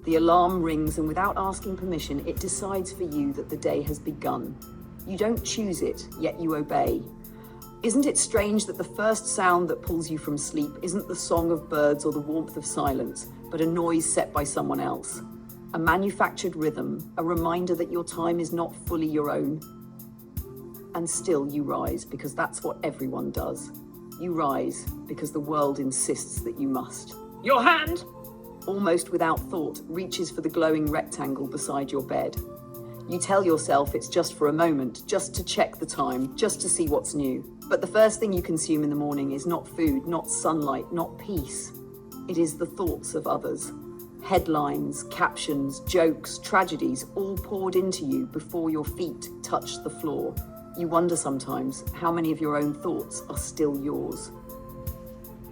The alarm rings, and without asking permission, it decides for you that the day has begun. You don't choose it, yet you obey. Isn't it strange that the first sound that pulls you from sleep isn't the song of birds or the warmth of silence, but a noise set by someone else? A manufactured rhythm, a reminder that your time is not fully your own. And still you rise, because that's what everyone does. You rise because the world insists that you must. Your hand! Almost without thought, reaches for the glowing rectangle beside your bed. You tell yourself it's just for a moment, just to check the time, just to see what's new. But the first thing you consume in the morning is not food, not sunlight, not peace. It is the thoughts of others. Headlines, captions, jokes, tragedies, all poured into you before your feet touch the floor. You wonder sometimes how many of your own thoughts are still yours.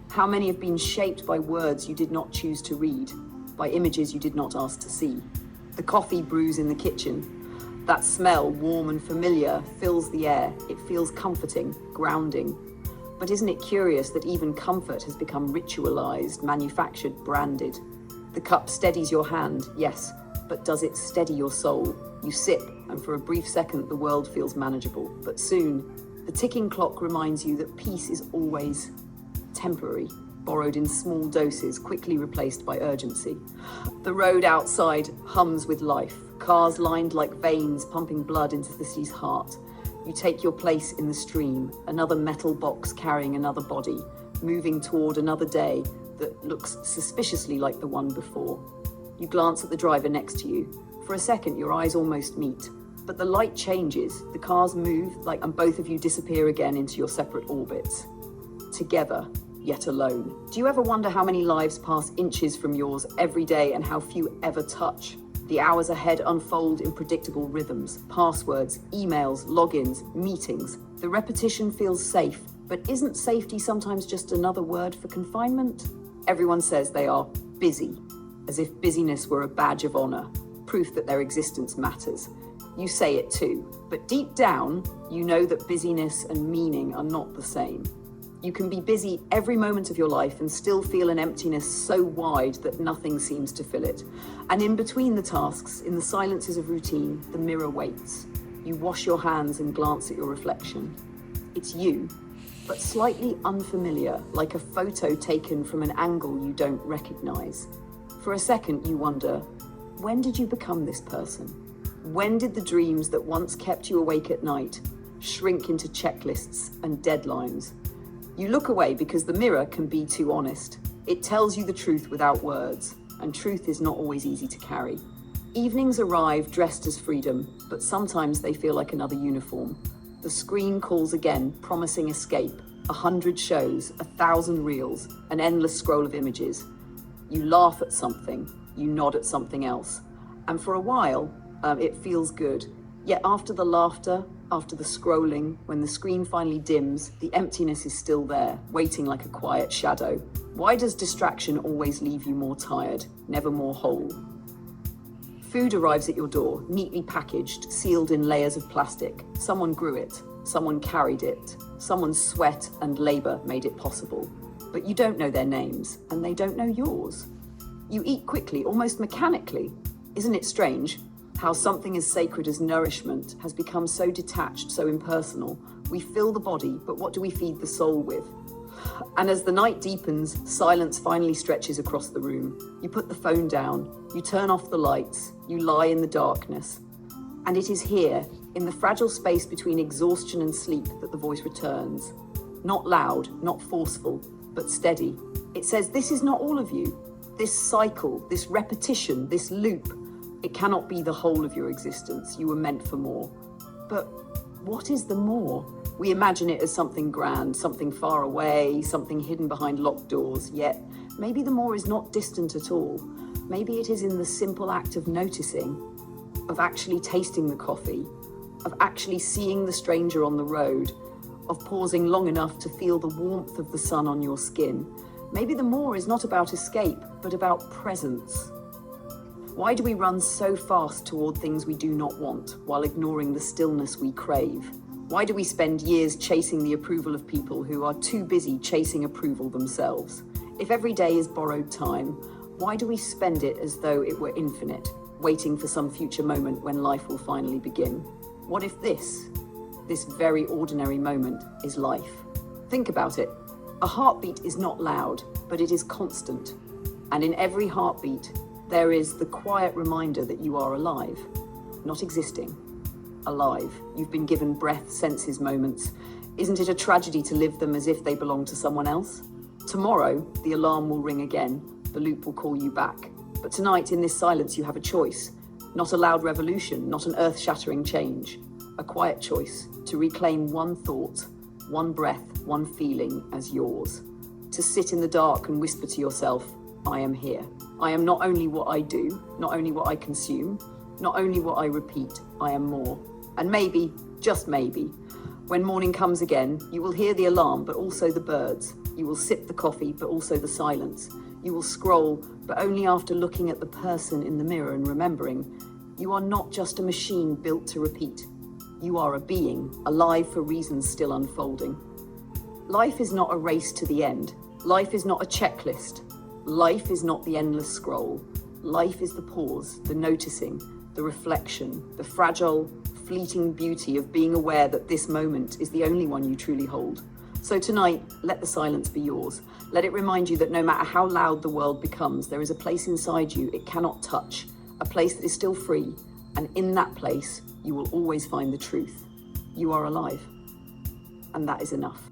How many have been shaped by words you did not choose to read, by images you did not ask to see. The coffee brews in the kitchen. That smell, warm and familiar, fills the air. It feels comforting, grounding. But isn't it curious that even comfort has become ritualized, manufactured, branded? The cup steadies your hand, yes, but does it steady your soul? You sip, and for a brief second the world feels manageable. But soon, the ticking clock reminds you that peace is always temporary, borrowed in small doses, quickly replaced by urgency. The road outside hums with life, cars lined like veins pumping blood into the city's heart. You take your place in the stream, another metal box carrying another body, moving toward another day that looks suspiciously like the one before. You glance at the driver next to you. For a second, your eyes almost meet, but the light changes, the cars move, and both of you disappear again into your separate orbits. Together, yet alone. Do you ever wonder how many lives pass inches from yours every day and how few ever touch? The hours ahead unfold in predictable rhythms, passwords, emails, logins, meetings. The repetition feels safe, but isn't safety sometimes just another word for confinement? Everyone says they are busy, as if busyness were a badge of honor, proof that their existence matters. You say it too, but deep down, you know that busyness and meaning are not the same. You can be busy every moment of your life and still feel an emptiness so wide that nothing seems to fill it. And in between the tasks, in the silences of routine, the mirror waits. You wash your hands and glance at your reflection. It's you, but slightly unfamiliar, like a photo taken from an angle you don't recognize. For a second, you wonder, when did you become this person? When did the dreams that once kept you awake at night shrink into checklists and deadlines? You look away because the mirror can be too honest. It tells you the truth without words, and truth is not always easy to carry. Evenings arrive dressed as freedom, but sometimes they feel like another uniform. The screen calls again, promising escape. 100 shows, 1,000 reels, an endless scroll of images. You laugh at something, you nod at something else. And for a while, it feels good. Yet after the laughter, after the scrolling, when the screen finally dims, the emptiness is still there, waiting like a quiet shadow. Why does distraction always leave you more tired, never more whole? Food arrives at your door, neatly packaged, sealed in layers of plastic. Someone grew it, someone carried it, someone's sweat and labor made it possible. But you don't know their names, and they don't know yours. You eat quickly, almost mechanically. Isn't it strange how something as sacred as nourishment has become so detached, so impersonal? We fill the body, but what do we feed the soul with? And as the night deepens, silence finally stretches across the room. You put the phone down, you turn off the lights, you lie in the darkness. And it is here, in the fragile space between exhaustion and sleep, that the voice returns. Not loud, not forceful, but steady. It says, this is not all of you. This cycle, this repetition, this loop, it cannot be the whole of your existence. You were meant for more. But what is the more? We imagine it as something grand, something far away, something hidden behind locked doors. Yet, maybe the more is not distant at all. Maybe it is in the simple act of noticing, of actually tasting the coffee, of actually seeing the stranger on the road, of pausing long enough to feel the warmth of the sun on your skin. Maybe the more is not about escape, but about presence. Why do we run so fast toward things we do not want, while ignoring the stillness we crave? Why do we spend years chasing the approval of people who are too busy chasing approval themselves? If every day is borrowed time, Why do we spend it as though it were infinite, waiting for some future moment when life will finally begin? What if this very ordinary moment, is life? Think about it. A heartbeat is not loud, but it is constant. And in every heartbeat, there is the quiet reminder that you are alive, not existing. Alive. You've been given breath, senses, moments. Isn't it a tragedy to live them as if they belong to someone else? Tomorrow, the alarm will ring again. The loop will call you back. But tonight, in this silence, you have a choice. Not a loud revolution, not an earth-shattering change. A quiet choice to reclaim one thought, one breath, one feeling as yours. To sit in the dark and whisper to yourself, I am here. I am not only what I do, not only what I consume, not only what I repeat, I am more. And maybe, just maybe, when morning comes again, you will hear the alarm, but also the birds. You will sip the coffee, but also the silence. You will scroll, but only after looking at the person in the mirror and remembering, you are not just a machine built to repeat. You are a being, alive for reasons still unfolding. Life is not a race to the end. Life is not a checklist. Life is not the endless scroll. Life is the pause, the noticing, the reflection, the fragile, fleeting beauty of being aware that this moment is the only one you truly hold. So tonight, let the silence be yours. Let it remind you that no matter how loud the world becomes, there is a place inside you it cannot touch, a place that is still free, and in that place, you will always find the truth. You are alive, and that is enough.